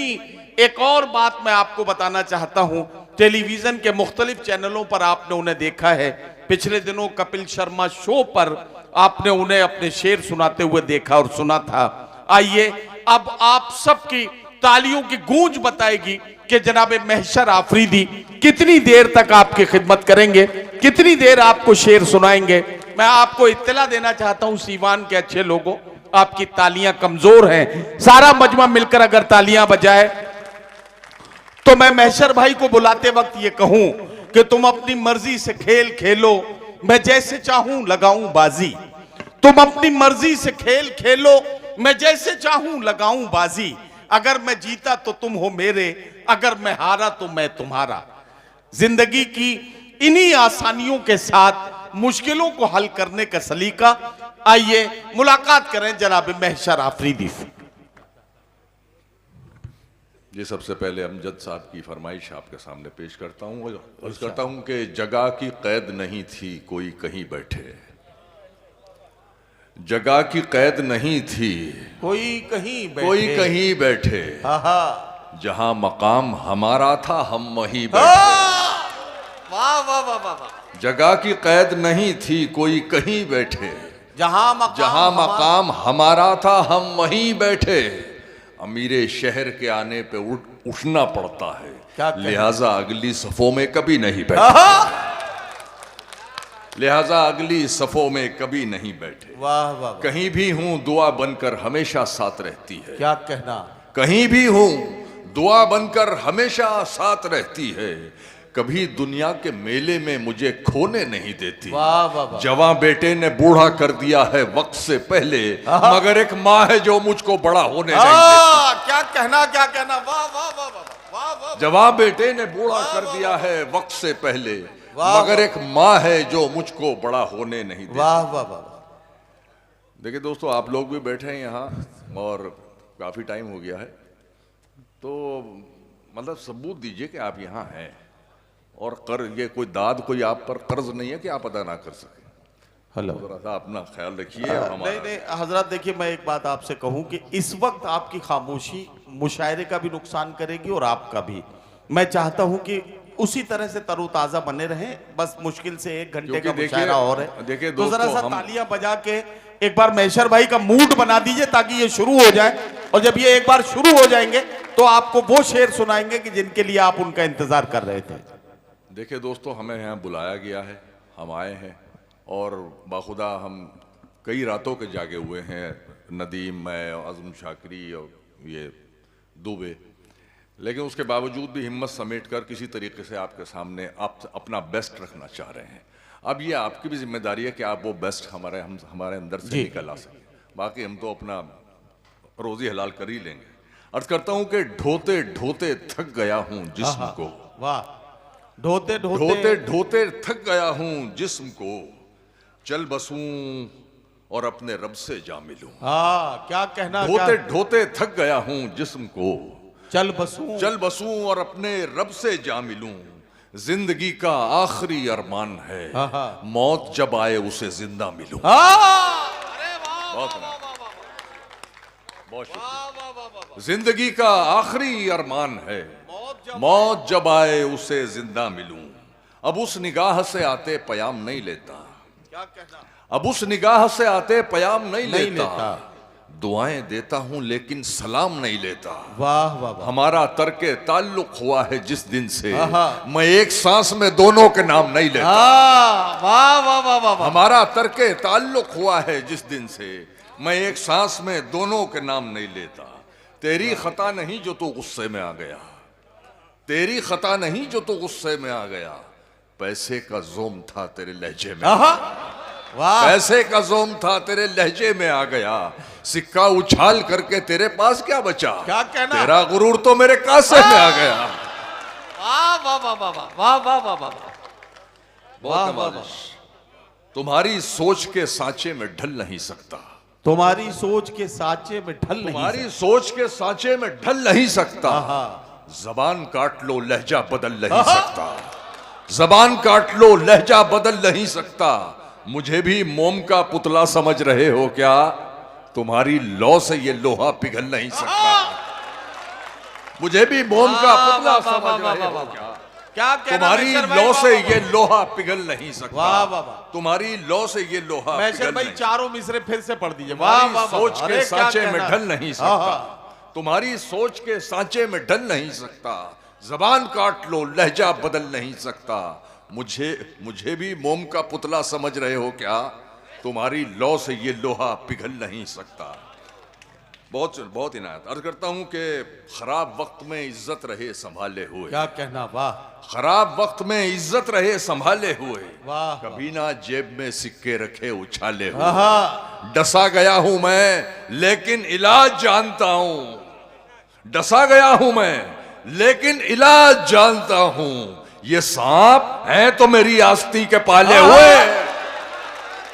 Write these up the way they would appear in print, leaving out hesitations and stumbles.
वहीं एक और बात मैं आपको बताना चाहता हूं, टेलीविजन के मुख्तलिफ चैनलों पर आपने उन्हें देखा है। पिछले दिनों कपिल शर्मा शो पर आपने उन्हें अपने शेर सुनाते हुए देखा और सुना था। आइए अब आप सबकी तालियों की गूंज बताएगी कि जनाब महशर आफरीदी कितनी देर तक आपकी खिदमत करेंगे, कितनी देर आपको शेर सुनाएंगे। मैं आपको इत्तला देना चाहता हूं सीवान के अच्छे लोगों, आपकी तालियां कमजोर हैं। सारा मजमा मिलकर अगर तालियां बजाए तो मैं महशर भाई को बुलाते वक्त ये कहूं कि तुम अपनी मर्जी से खेल खेलो, मैं जैसे चाहूं लगाऊं बाजी। तुम अपनी मर्जी से खेल खेलो, मैं जैसे चाहूं लगाऊं बाजी। अगर मैं जीता तो तुम हो मेरे, अगर मैं हारा तो मैं तुम्हारा। जिंदगी की इन्हीं आसानियों के साथ मुश्किलों को हल करने का सलीका। आइए मुलाकात करें जनाब महशर आफरीदी से। जी, सबसे पहले अमजद साहब की फरमाइश आपके सामने पेश करता हूँ। अर्ज करता हूँ कि जगह की कैद नहीं थी कोई कहीं बैठे, जगह की कैद नहीं थी कोई कहीं बैठे, कोई कहीं बैठे, जहां मकाम हमारा था हम वहीं बैठे। वाह वाह वाह वाह। जगह की कैद नहीं थी कोई कहीं बैठे, जहां मकाम हमारा था हम वहीं बैठे। अमीरे शहर के आने पे उठना पड़ता है, लिहाजा अगली सफों में कभी नहीं बैठे, लिहाजा अगली सफों में कभी नहीं बैठे। वाह वाह। कहीं भी हूं दुआ बनकर हमेशा साथ रहती है, क्या कहना। कहीं भी हूं दुआ बनकर हमेशा साथ रहती है। कभी दुनिया के मेले में मुझे खोने नहीं देती। वाह वाह वाह। जवां बेटे ने बूढ़ा कर दिया है वक्त से पहले, मगर एक माँ है जो मुझको बड़ा होने नहीं देती। क्या कहना, क्या कहना। वाह वाह वाह वाह वाह। जवां बेटे ने बूढ़ा कर दिया है वक्त से पहले, मगर एक माँ है जो मुझको बड़ा होने नहीं देती। वाह वाह वाह। देखिए दोस्तों, आप लोग भी बैठे हैं यहाँ और काफी टाइम हो गया है, तो मतलब सबूत दीजिए कि आप यहाँ हैं और ये कोई दाद कोई आप पर कर्ज नहीं है कि आप अदा ना कर सके। हेलो, जरा सा अपना ख्याल रखिए। नहीं नहीं हजरत, देखिए मैं एक बात आपसे कहूं कि इस वक्त आपकी खामोशी मुशायरे का भी नुकसान करेगी और आपका भी। मैं चाहता हूं कि उसी तरह से तरोताजा बने रहें, बस मुश्किल से 1 घंटे का मुशायरा और है। देखिए तो जरा सा तालियां बजा के एक बार महशर भाई का मूड बना दीजिए ताकि ये शुरू हो जाए, और जब ये एक बार शुरू हो जाएंगे तो आपको वो शेर सुनाएंगे कि जिनके लिए आप उनका इंतजार कर रहे थे। देखिए दोस्तों, हमें यहाँ बुलाया गया है, हम आए हैं और बाखुदा हम कई रातों के जागे हुए हैं, नदीम, मैं, आज़म शाकिरी और ये दुबे, लेकिन उसके बावजूद भी हिम्मत समेट कर किसी तरीके से आपके सामने आप अपना बेस्ट रखना चाह रहे हैं। अब ये आपकी भी जिम्मेदारी है कि आप वो बेस्ट हमारे अंदर से निकल आ सकें, बाकी हम तो अपना रोजी हलाल कर ही लेंगे। अर्ज करता हूँ कि ढोते ढोते थक गया हूँ जिस्म को। वाह। ढोते ढोते थक गया हूँ जिस्म को, चल बसूं और अपने रब से जा मिलूं। क्या कहना। ढोते थक गया हूँ जिस्म को, चल बसूं और अपने रब से जा मिलूं। जिंदगी का आखिरी अरमान है, मौत जब आए उसे जिंदा मिलूं। बहुत शुक्रिया। जिंदगी का आखिरी अरमान है, मौत जब आए उसे जिंदा मिलूं। अब उस निगाह से आते पयाम नहीं लेता, क्या कहना। अब उस निगाह से आते पयाम नहीं लेता। दुआएं देता हूं लेकिन सलाम नहीं लेता। वाह वाह। हमारा तर्के ताल्लुक हुआ है जिस दिन से, मैं एक सांस में दोनों के नाम नहीं लेता। वाह वाह वाह वाह। हमारा तर्के ताल्लुक हुआ है जिस दिन से, मैं एक सांस में दोनों के नाम नहीं लेता। तेरी खता नहीं जो तू गुस्से में आ गया, तेरी खता नहीं जो तू गुस्से में आ गया। पैसे का जोम था तेरे लहजे में, पैसे का जोम था तेरे लहजे में आ गया। सिक्का उछाल करके तेरे पास क्या बचा, क्या कहना। तेरा गुरूर तो मेरे कासे में आ गया। वाह वाह वाह वाह वाह वाह वाह वाह। बहुत कमालिश। तुम्हारी सोच के सांचे में ढल नहीं सकता, तुम्हारी सोच के सांचे में ढल नहीं, तुम्हारी सोच के सांचे में ढल नहीं सकता। जबान काट लो लहजा बदल नहीं सकता, जबान काट लो लहजा बदल नहीं सकता। मुझे भी मोम का पुतला समझ रहे हो क्या, तुम्हारी लौ से ये लोहा पिघल नहीं सकता। मुझे भी मोम का वाह, पुतला वाह, वाह, समझ वाह, रहे वाह, हो वाह, क्या? क्या कहना तुम्हारी मैशर भाई, लौ वाह, से वाह, वाह। ये लोहा पिघल नहीं सकता। वाह, वाह, वाह। तुम्हारी लौ से ये लोहा मैशर पिघल भाई नहीं, चारों मिसरे फिर से पढ़ दीजिए। वाह तुम्हारी वाह वाह, सोच अरे के क्या सांचे में कहना। ढल नहीं हाँ, सकता। तुम्हारी सोच के सांचे में ढल नहीं सकता। जबान काट लो, लहजा बदल नहीं सकता। मुझे भी मोम का पुतला समझ रहे हो क्या? तुम्हारी लौ से ये लोहा पिघल नहीं सकता। बहुत बहुत इनायत अर्ज करता हूं कि खराब वक्त में इज्जत रहे संभाले हुए। क्या कहना, वाह खराब वक्त में इज्जत रहे संभाले हुए। वाह। कभी ना जेब में सिक्के रखे उछाले हुए। आहा, डसा गया हूं मैं लेकिन इलाज जानता हूं। डसा गया हूं मैं लेकिन इलाज जानता हूं। ये सांप है तो मेरी आस्ती के पाले हुए।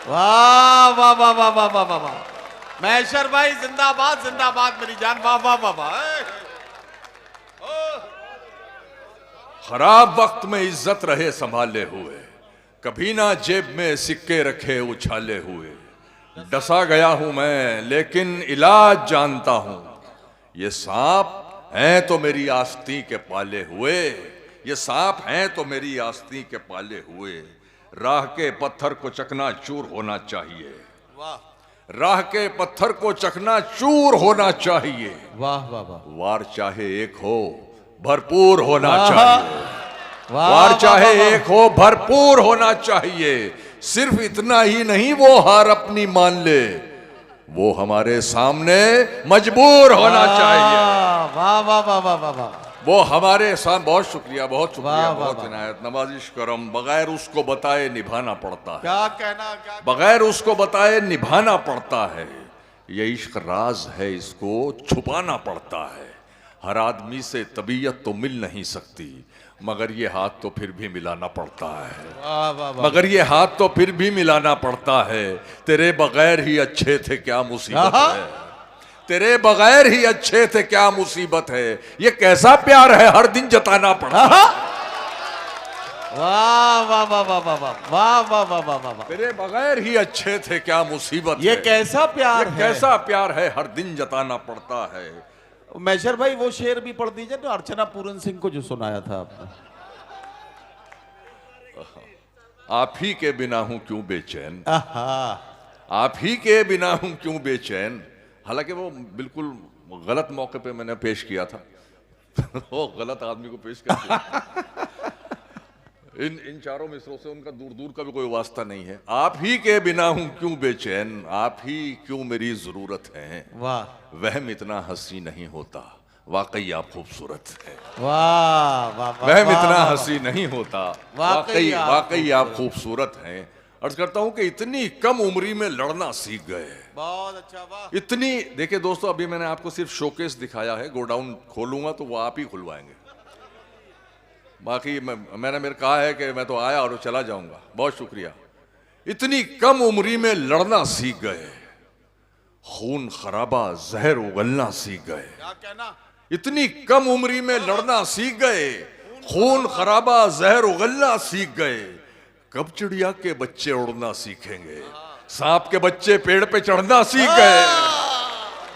वाह वाह वाह वाह वाह वाह वाह वाह। मैशर भाई जिंदाबाद जिंदाबाद मेरी जान, वाह वाह वाह वाह। खराब वक्त में इज्जत रहे संभाले हुए। कभी ना जेब में सिक्के रखे उछाले हुए। डसा गया हूं मैं लेकिन इलाज जानता हूं। ये सांप हैं तो मेरी आस्ती के पाले हुए। ये सांप हैं तो मेरी आस्ती के पाले हुए। राह के पत्थर को चकनाचूर होना चाहिए। वाह राह के पत्थर को चकनाचूर होना चाहिए। वाह वाह वाह वार चाहे एक हो भरपूर होना वाह। चाहिए। वाह, वार वाह, चाहे वाह, वाह। एक हो भरपूर होना चाहिए। सिर्फ इतना ही नहीं वो हार अपनी मान ले। वो हमारे सामने मजबूर होना चाहिए। वाह वाह वाह वाह वाह वाह। वो हमारे सामने। बहुत शुक्रिया, बहुत शुक्रिया, वाह, वाह, बहुत वाह। इनायत नवाजिश करम। बगैर उसको बताए निभाना पड़ता है। क्या कहना, क्या बगैर उसको बताए निभाना पड़ता है। ये इश्क राज है, इसको छुपाना पड़ता है। हर आदमी से तबीयत तो मिल नहीं सकती, मगर ये हाथ तो फिर भी मिलाना पड़ता है। वाह वाह वाह। मगर ये हाथ तो फिर भी मिलाना पड़ता है। तेरे बगैर ही अच्छे थे क्या मुसीबत आहा। है। तेरे बगैर ही अच्छे थे क्या मुसीबत है। ये कैसा प्यार है हर दिन जताना पड़ता है। वाह वाह वाह वाह वाह वाह वाह वाह वाह वाह वाह। तेरे बगैर ही अच्छे थे क्या मुसीबत ये है। कैसा प्यार ये है। कैसा प्यार है हर दिन जताना पड़ता है। मैशर भाई वो शेर भी पढ़ दीजिए ना, अर्चना पूरन सिंह को जो सुनाया था आपने। आप ही के बिना हूं क्यों बेचैन। आहा, आप ही के बिना हूं क्यों बेचैन। हालांकि वो बिल्कुल गलत मौके पे मैंने पेश किया था। वो गलत आदमी को पेश कर दिया। इन चारों मिसरों से उनका दूर दूर का भी कोई वास्ता नहीं है। आप ही के बिना हूं क्यों बेचैन। आप ही क्यों मेरी जरूरत है। वाह वहम इतना हंसी नहीं होता, वाकई आप खूबसूरत है। वाह वाह वाह। वहम वाह, इतना वाह, हंसी नहीं होता, वाकई आप वाकई आप खूबसूरत हैं। अर्ज करता हूं कि इतनी कम उम्री में लड़ना सीख गए। बहुत अच्छा, वाह। इतनी देखिए दोस्तों, अभी मैंने आपको सिर्फ शोकेस दिखाया है। गोडाउन खोलूंगा तो वो आप ही खुलवाएंगे। बाकी मैंने मेरे कहा है कि मैं तो आया और चला जाऊंगा। बहुत शुक्रिया। इतनी कम उम्री में लड़ना सीख गए। खून खराबा जहर उगलना सीख गए। क्या कहना। इतनी कम उम्री में लड़ना सीख गए। खून खराबा जहर उगलना सीख गए। कब चिड़िया के बच्चे उड़ना सीखेंगे। सांप के बच्चे पेड़ पे चढ़ना सीख गए।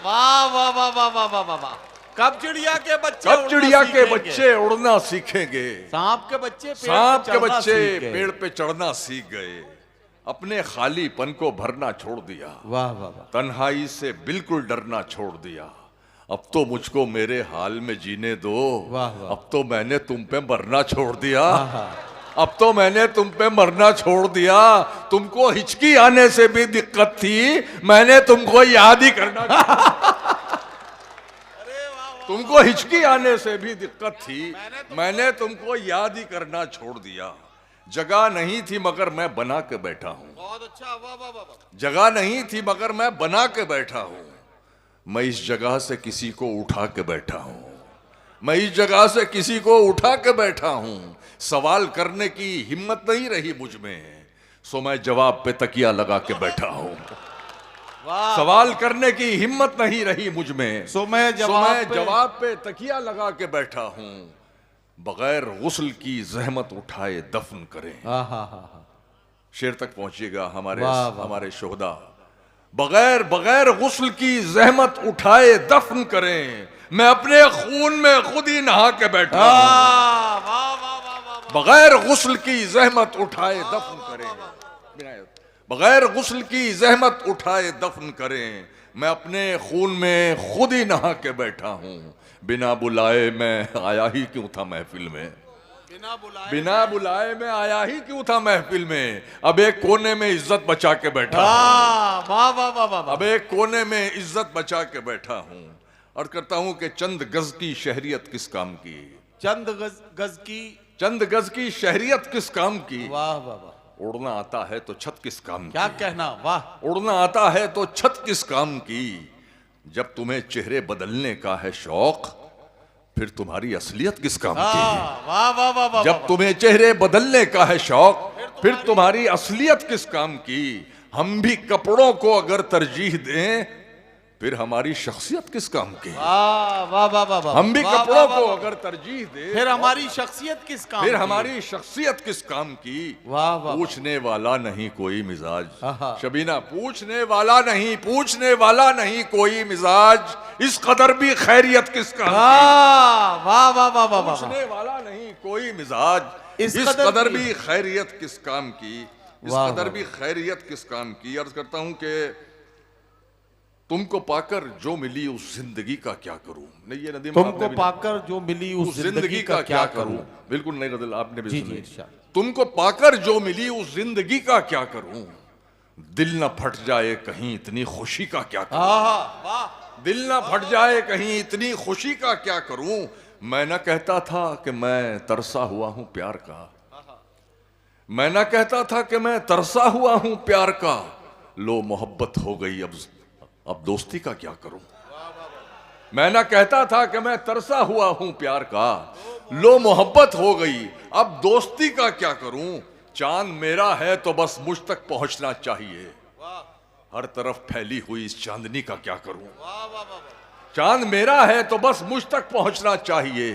वाह वाह वाह वाह वाह वाह वाह वाह। कब चिड़िया के बच्चे कब उड़ना चिड़िया के सीखेंगे? बच्चे उड़ना सीखेंगे। सांप के बच्चे पेड़ सांप पे के चढ़ना बच्चे सीख गए। पेड़ पे चढ़ना सीख गए। अपने खालीपन को भरना छोड़ दिया। वाह वाह वाह। तन्हाई से बिल्कुल डरना छोड़ दिया। अब तो मुझको मेरे हाल में जीने दो। वाह, वाह। अब तो मैंने तुम पे मरना छोड़ दिया। अब तो मैंने तुम पे मरना छोड़ दिया। तुमको हिचकी आने से भी दिक्कत थी, मैंने तुमको याद ही करना तुमको हिचकी आने से भी दिक्कत थी, मैंने तुमको याद ही करना छोड़ दिया। जगह नहीं थी मगर मैं बना के बैठा हूं। बहुत अच्छा, वाह वाह वाह। जगह नहीं थी मगर मैं बना के बैठा हूं। मैं इस जगह से किसी को उठा के बैठा हूं। मैं इस जगह से किसी को उठा के बैठा हूं। सवाल करने की हिम्मत नहीं रही मुझ में, सो मैं जवाब पे तकिया लगा के बैठा हूं। वाह। सवाल करने की हिम्मत नहीं रही मुझ में, सो मैं जवाब पे तकिया लगा के बैठा हूं। बगैर गुस्ल की जहमत उठाए दफन करें। हाँ हाँ हाँ हाँ। शेर तक पहुंचिएगा हमारे वाह, वाह। हमारे शोहदा। बगैर बगैर गुस्ल की जहमत उठाए दफन करें, मैं अपने खून में खुद ही नहा के बैठा हूं। वाह वाह वाह वाह वाह। बगैर गुस्ल की जहमत उठाए दफन करें, बगैर गुस्ल की जहमत उठाए दफन करें, मैं अपने खून में खुद ही नहा के बैठा हूं। बिना बुलाए मैं आया ही क्यों था महफिल में, बिना बुलाए मैं आया ही क्यों था महफिल में। अब एक कोने में इज्जत बचा के बैठा हूं, वाह वाह वाह वाह। अब एक कोने में इज्जत बचा के बैठा हूं और करता हूं कि चंद गज की शहरियत किस काम की, चंद गज की, चंद गज की शहरियत किस काम की। वाह वाह वाह। उड़ना आता है तो छत किस काम क्या की, कहना, वाह। उड़ना आता है तो छत किस काम की। जब तुम्हें चेहरे बदलने का है शौक, फिर तुम्हारी असलियत किस काम की। वाह वाह वाह वाह। जब तुम्हें चेहरे बदलने का है शौक, फिर तुम्हारी असलियत किस काम की। हम भी कपड़ों को अगर तरजीह दें, फिर हमारी शख्सियत किस काम की। वाह वाह वाह वाह। हम भी कपड़ों को अगर तरजीह दें, फिर हमारी शख्सियत किस काम, फिर हमारी शख्सियत किस काम की। वाह वाह। पूछने वाला नहीं कोई मिजाज, आहा। शबीना पूछने वाला नहीं, पूछने वाला नहीं कोई मिजाज, इस कदर भी खैरियत किस काम की। वाह वाह वाह वाह। पूछने वाला नहीं कोई मिजाज, इस इस कदर कदर भी भी खैरियत किस काम की, इस वाह, कदर वाह, भी खैरियत किस काम की। अर्ज करता हूं कि तुमको पाकर जो मिली उस जिंदगी का क्या करूं। नहीं, ये नदीम तुमको आपने भी- पाकर जो मिली उस जिंदगी का क्या करूं। बिल्कुल नई गजल आपने भी जी सुनी। जी इरशाद। तुमको पाकर जो मिली उस जिंदगी का क्या करूं, दिल न फट जाए कहीं इतनी खुशी का क्या करूं। वाह। दिल न फट जाए कहीं इतनी खुशी का क्या करूं। मैं न कहता था कि मैं तरसा हुआ हूं प्यार का, मैं न कहता था कि मैं तरसा हुआ हूं प्यार का। लो मोहब्बत हो गई, अब दोस्ती का क्या करूं। मैं न कहता था कि मैं तरसा हुआ हूं प्यार का, लो मोहब्बत हो गई, अब दोस्ती का क्या करूं। चांद मेरा है तो बस मुझ तक पहुंचना चाहिए, हर तरफ फैली हुई इस चांदनी का क्या करूं। चांद मेरा है तो बस मुझ तक पहुंचना चाहिए,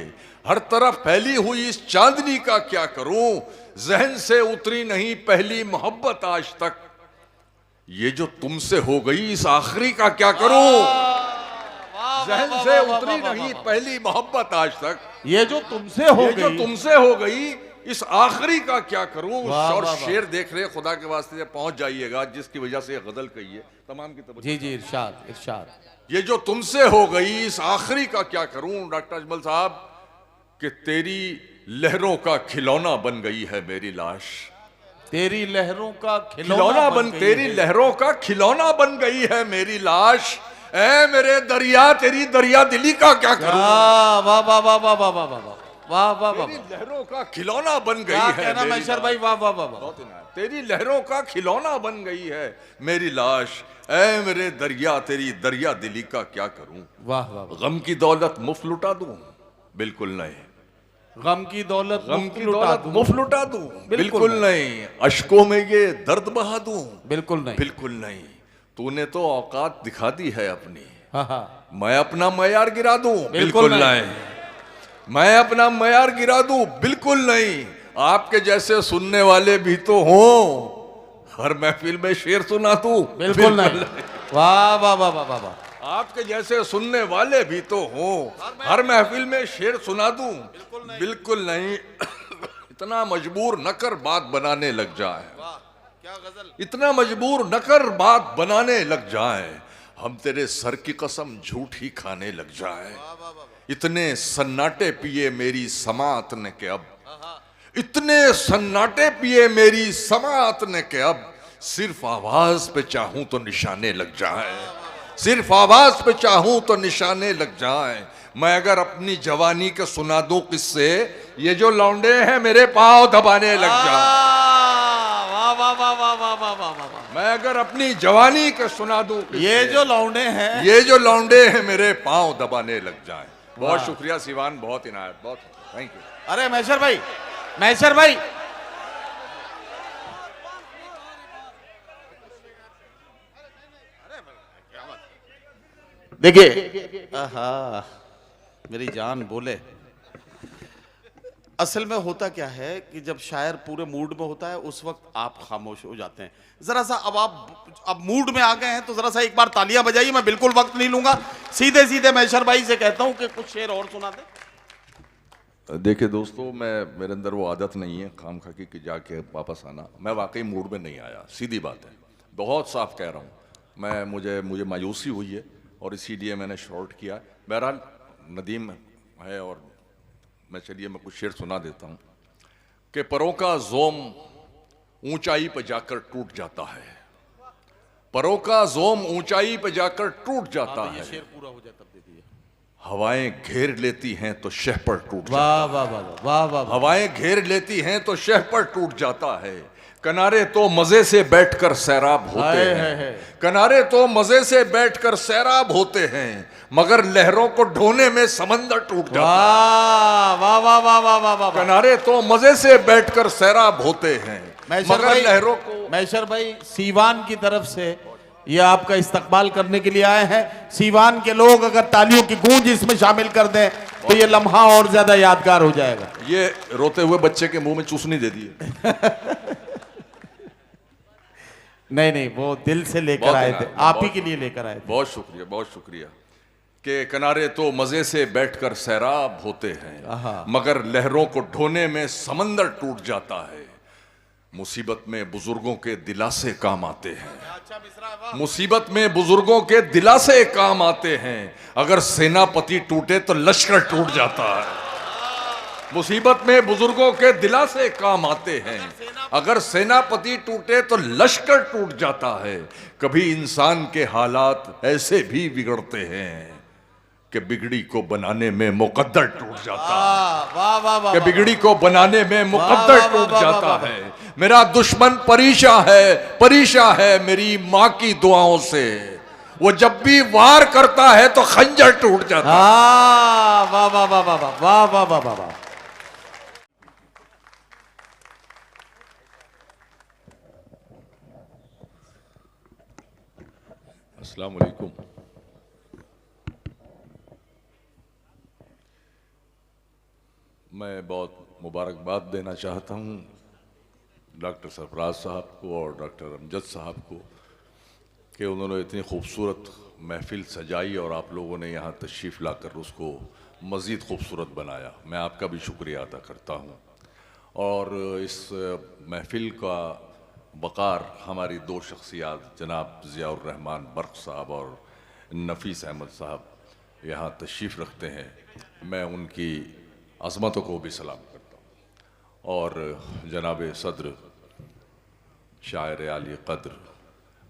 हर तरफ फैली हुई इस चांदनी का क्या करूं। जहन से उतरी नहीं पहली मोहब्बत आज तक, ये जो तुमसे हो गई इस आखिरी का क्या करूं। जहन से उतरी नहीं पहली मोहब्बत आज तक, ये जो तुमसे हो ये जो गई, तुमसे हो गई इस आखिरी का क्या करूं। वाह, और वाह, वाह। शेर देख रहे खुदा के वास्ते से पहुंच जाइएगा, जिसकी वजह से ये गजल कही है तमाम की तवज्जो। जी जी इरशाद इरशाद। ये जो तुमसे हो गई इस आखिरी का क्या करूं। डॉक्टर अजमल साहब कि तेरी लहरों का खिलौना बन गई है मेरी लाश, तेरी लहरों का खिलौना बन तेरी लहरों का खिलौना बन गई है मेरी लाश। ऐ मेरे दरिया तेरी दरिया दिली का क्या करूं। वाह वाह वाह वाह वाह वाह वाह वाह वाह वाह। तेरी लहरों का खिलौना बन गई क्या है कहना मेरी मैशर लाश। भाई, वाह वाह वाह वाह। बहुत इनायत। तेरी लहरों का खिलौना बन गई है मेरी लाश। ऐ मेरे दरिया तेरी दरिया दिली का क्या करूं। वाह वाह वाह। गम की दौलत मुफ्त लुटा दूं, बिल्कुल नहीं। गम की दौलत गम मुफ्त की लुटा दौलत दूं, मुफ्त लुटा दूं, बिल्कुल बिल्कुल नहीं। अशकों में ये दर्द बहा दूं, बिल्कुल नहीं। बिल्कुल नहीं। तूने तो औकात दिखा दी है अपनी, हाँ हाँ। मैं अपना मयार गिरा दूं, बिल्कुल बिल्कुल नहीं। नहीं। मैं अपना मयार गिरा दूं, बिल्कुल नहीं। आपके जैसे सुनने वाले भी तो हों, हर महफिल में शेर सुना दूं, बिल्कुल नहीं। वाह वाह वाह वाह वाह। आपके जैसे सुनने वाले भी तो हों, हर महफिल में शेर सुना दूं, बिल्कुल नहीं। इतना मजबूर न कर बात बनाने लग जाए, क्या गजल। इतना मजबूर न कर बात बनाने लग जाए, हम तेरे सर की कसम झूठ ही खाने लग जाए। इतने सन्नाटे पिए मेरी समात ने के अब, इतने सन्नाटे पिए मेरी समात ने के अब, सिर्फ आवाज पे चाहूं तो निशाने लग जाए, सिर्फ आवाज पे चाहूं तो निशाने लग जाए। मैं अगर अपनी जवानी के सुना दूं किससे, ये जो लौंडे हैं मेरे पांव दबाने लग जाए। वाह वाह वाह वाह वाह वाह वाह वाह। मैं अगर अपनी जवानी के सुना दूं किससे, ये जो लौंडे हैं, ये जो लौंडे हैं मेरे पांव दबाने लग जाए। बहुत शुक्रिया सिवान, बहुत इनायत, बहुत थैंक यू। अरे मैशर भाई, मैशर भाई, देखिए, आहा मेरी जान बोले। असल में होता क्या है कि जब शायर पूरे मूड में होता है उस वक्त आप खामोश हो जाते हैं। जरा सा अब मूड में आ गए हैं तो जरा सा एक बार तालियां बजाइए। मैं बिल्कुल वक्त नहीं लूंगा, सीधे सीधे मैशर भाई से कहता हूं कि कुछ शेर और सुना दे। देखिए दोस्तों, मेरे अंदर वो आदत नहीं है खाम खा की कि जाके वापस आना। मैं वाकई मूड में नहीं आया, सीधी बात है, बहुत साफ कह रहा हूँ। मुझे मायूसी हुई है और इसीलिए मैंने शॉर्ट किया। बहरहाल नदीम है और मैं कुछ शेर सुना देता हूँ कि परों का जोम ऊंचाई पर जाकर टूट जाता है, परों का जोम ऊंचाई पर जाकर टूट जाता है, शेर पूरा हो जाए तब दे दिए। हवाएं घेर लेती हैं तो शह पर टूट वाह जाता वाह वाह वाह वाह वाह। हवाएं घेर लेती हैं तो शह पर टूट जाता है। किनारे तो मजे से बैठकर सैराब होते हैं, किनारे तो मजे से बैठकर सैराब होते हैं, मगर लहरों को ढोने में समंदर टूट जाता है। वाह वाह वाह वाह वाह वाह। किनारे तो मजे से बैठकर सैराब होते हैं, मगर लहरों को। मैशर भाई सीवान की तरफ से ये आपका इस्तकबाल करने के लिए आए हैं। सीवान के लोग अगर तालियों की गूंज इसमें शामिल कर दें तो ये लम्हा और ज्यादा यादगार हो जाएगा। ये रोते हुए बच्चे के मुंह में चूसनी दे दी। नहीं, वो दिल से लेकर आए थे, आप ही के लिए लेकर आए थे। बहुत शुक्रिया, बहुत शुक्रिया। कि किनारे तो मजे से बैठकर सैराब होते हैं, मगर लहरों को ढोने में समंदर टूट जाता है। मुसीबत में बुजुर्गों के दिलासे काम आते हैं, मुसीबत में बुजुर्गों के दिलासे काम आते हैं, अगर सेनापति टूटे तो लश्कर टूट जाता है। मुसीबत में बुजुर्गों के दिलासे काम आते हैं, अगर सेनापति टूटे तो लश्कर टूट जाता है। कभी इंसान के हालात ऐसे भी बिगड़ते हैं कि बिगड़ी को बनाने में मुकद्दर टूट जाता है, वाह वाह वाह। कि बिगड़ी को बनाने में मुकद्दर टूट जाता है। मेरा दुश्मन परेशान है मेरी माँ की दुआओं से, वो जब भी वार करता है तो खंजर टूट जाता है। वाह वाह वाह वाह वाह वाह वाह वाह वाह। अस्सलाम वालेकुम। मैं बहुत मुबारकबाद देना चाहता हूँ डॉक्टर सरफराज साहब को और डॉक्टर अमजद साहब को कि उन्होंने इतनी खूबसूरत महफिल सजाई और आप लोगों ने यहाँ तशरीफ़ लाकर उसको मज़ीद खूबसूरत बनाया। मैं आपका भी शुक्रिया अदा करता हूँ। और इस महफिल का वक़ार हमारी दो शख्सियात जनाब ज़ियाउर रहमान बर्क़ साहब और नफ़ीस अहमद साहब यहाँ तशरीफ़ रखते हैं। मैं उनकी अज़मतों को भी सलाम करता हूँ और जनाब सदर शायर आली क़द्र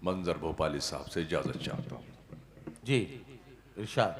मंजर भोपाली साहब से इजाज़त चाहता हूँ। जी इरशाद।